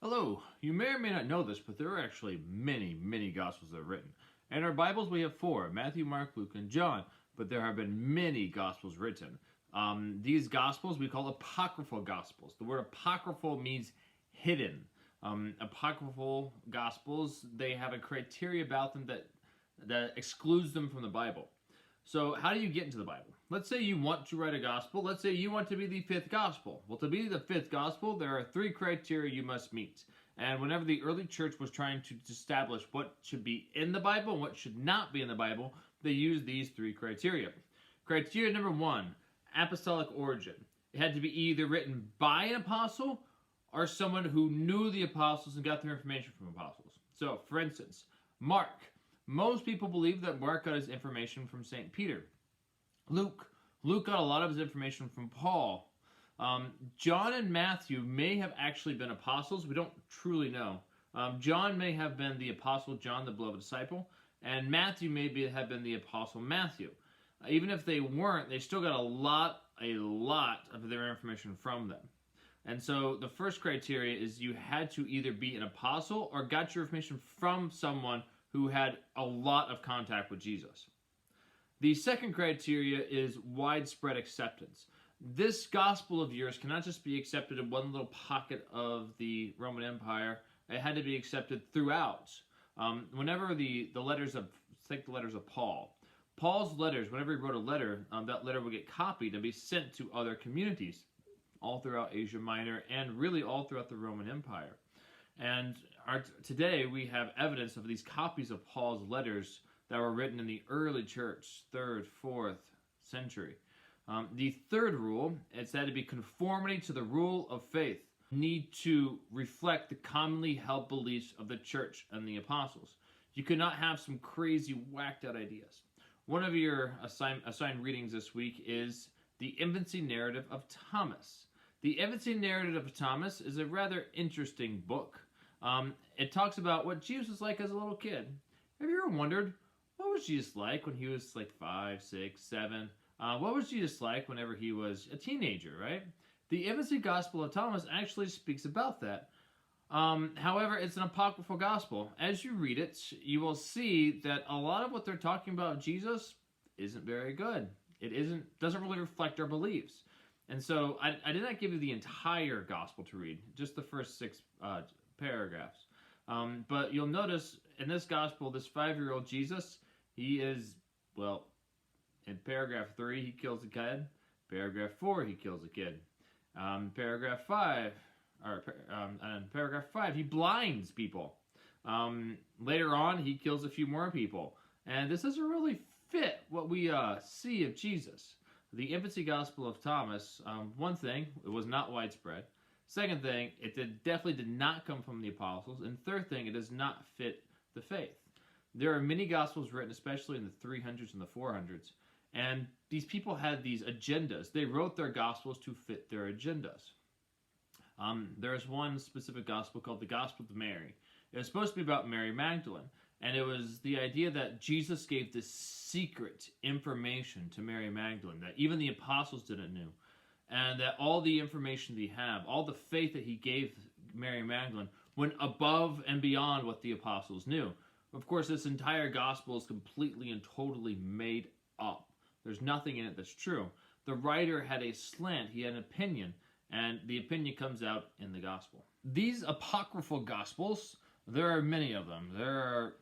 Hello. You may or may not know this, but there are actually many Gospels that are written. In our Bibles, we have four: Matthew, Mark, Luke, and John. But there have been many Gospels written. These Gospels we call apocryphal Gospels. The word apocryphal means hidden. Apocryphal Gospels, they have a criteria about them that excludes them from the Bible. So how do you get into the Bible? Let's say you want to write a gospel. Let's say you want to be the fifth gospel. Well, to be the fifth gospel, there are three criteria you must meet. And whenever the early church was trying to establish what should be in the Bible and what should not be in the Bible, they used these three criteria. Criteria number one, apostolic origin. It had to be either written by an apostle or someone who knew the apostles and got their information from apostles. So, for instance, Mark. Most people believe that Mark got his information from St. Peter. Luke got a lot of his information from Paul. John and Matthew may have actually been apostles. We don't truly know. John may have been the apostle John, the beloved disciple, and Matthew may have been the apostle Matthew. Even if they weren't, they still got a lot of their information from them. And so the first criteria is you had to either be an apostle or got your information from someone who had a lot of contact with Jesus. The second criteria is widespread acceptance. This gospel of yours cannot just be accepted in one little pocket of the Roman Empire. It had to be accepted throughout. Whenever the letters of, take the letters of Paul. Paul's letters, whenever he wrote a letter, that letter would get copied and be sent to other communities all throughout Asia Minor and really all throughout the Roman Empire. And today we have evidence of these copies of Paul's letters that were written in the early church, 3rd, 4th century. The third rule is that it be conformity to the rule of faith. Need to reflect the commonly held beliefs of the church and the apostles. You could not have some crazy whacked out ideas. One of your assigned readings this week is the infancy narrative of Thomas. The Infancy Narrative of Thomas is a rather interesting book. It talks about what Jesus was like as a little kid. Have you ever wondered, what was Jesus like when he was like 5, 6, 7? What was Jesus like whenever he was a teenager, right? The Infancy Gospel of Thomas actually speaks about that. However, it's an apocryphal gospel. As you read it, you will see that a lot of what they're talking about Jesus isn't very good. Doesn't really reflect our beliefs. And so I did not give you the entire gospel to read, just the first 6 paragraphs. But you'll notice in this gospel, this 5-year-old Jesus, he is, well, in paragraph 3, he kills a kid. Paragraph 4, he kills a kid. Paragraph 5, he blinds people. Later on, he kills a few more people. And this doesn't really fit what we see of Jesus. The Infancy Gospel of Thomas, one thing, it was not widespread. Second thing, it definitely did not come from the apostles. And third thing, it does not fit the faith. There are many Gospels written, especially in the 300s and the 400s. And these people had these agendas. They wrote their Gospels to fit their agendas. There's one specific Gospel called the Gospel of Mary. It was supposed to be about Mary Magdalene. And it was the idea that Jesus gave this secret information to Mary Magdalene that even the apostles didn't know. And that all the information that he had, all the faith that he gave Mary Magdalene went above and beyond what the apostles knew. Of course, this entire gospel is completely and totally made up. There's nothing in it that's true. The writer had a slant, he had an opinion, and the opinion comes out in the gospel. These apocryphal gospels, there are many of them. There are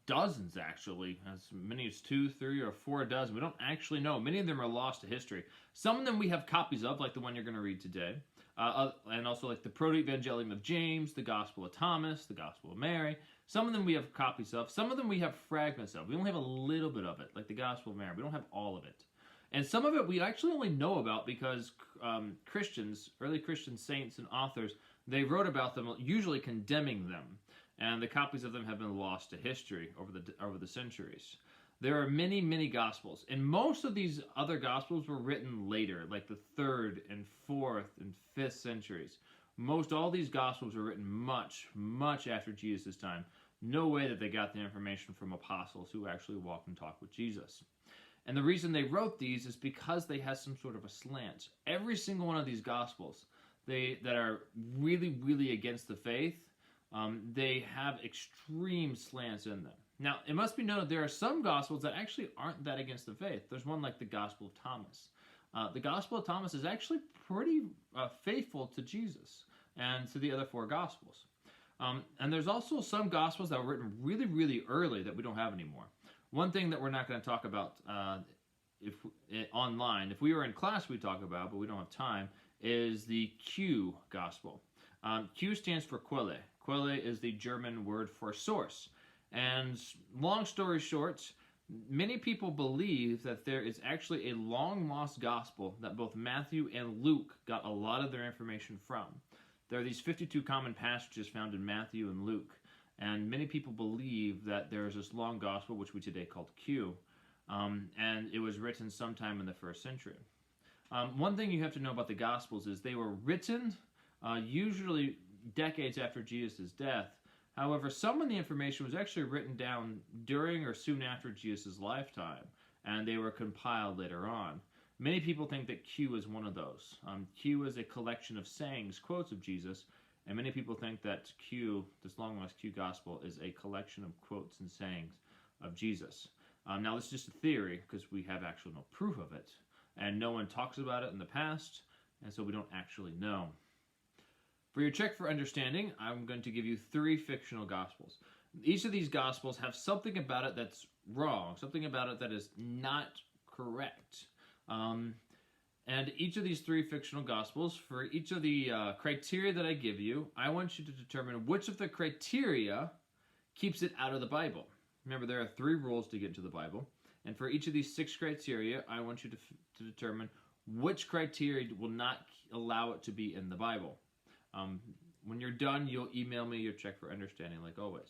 dozens, actually, as many as 2, 3, or 4 dozen. We don't actually know. Many of them are lost to history. Some of them we have copies of, like the one you're going to read today, and also like the Proto-Evangelium of James, the Gospel of Thomas, the Gospel of Mary. Some of them we have copies of. Some of them we have fragments of. We only have a little bit of it, like the Gospel of Mary. We don't have all of it. And some of it we actually only know about because Christians, early Christian saints and authors, they wrote about them, usually condemning them. And the copies of them have been lost to history over the centuries. There are many Gospels, and most of these other Gospels were written later, like the 3rd and 4th and 5th centuries. Most all these Gospels were written much after Jesus' time. No way that they got the information from apostles who actually walked and talked with Jesus. And the reason they wrote these is because they had some sort of a slant. Every single one of these Gospels, that are really, really against the faith, they have extreme slants in them. Now, it must be noted there are some Gospels that actually aren't that against the faith. There's one like the Gospel of Thomas. The Gospel of Thomas is actually pretty faithful to Jesus and to the other four Gospels. And there's also some Gospels that were written really, really early that we don't have anymore. One thing that we're not going to talk about online, if we were in class we'd talk about, but we don't have time, is the Q Gospel. Q stands for Quelle. Quelle is the German word for source. And long story short, many people believe that there is actually a long lost gospel that both Matthew and Luke got a lot of their information from. There are these 52 common passages found in Matthew and Luke, and many people believe that there is this long gospel, which we today call Q, and it was written sometime in the 1st century. One thing you have to know about the Gospels is they were written usually decades after Jesus' death. However, some of the information was actually written down during or soon after Jesus' lifetime, and they were compiled later on. Many people think that Q is one of those. Q is a collection of sayings, quotes of Jesus, and many people think that Q, this long lost Q Gospel, is a collection of quotes and sayings of Jesus. Now, this is just a theory because we have actually no proof of it, and no one talks about it in the past, and so we don't actually know. For your check for understanding, I'm going to give you 3 fictional Gospels. Each of these Gospels have something about it that's wrong, something about it that is not correct. And each of these 3 fictional Gospels, for each of the criteria that I give you, I want you to determine which of the criteria keeps it out of the Bible. Remember, there are 3 rules to get into the Bible. And for each of these 6 criteria, I want you to determine which criteria will not allow it to be in the Bible. When you're done, you'll email me your check for understanding, like always.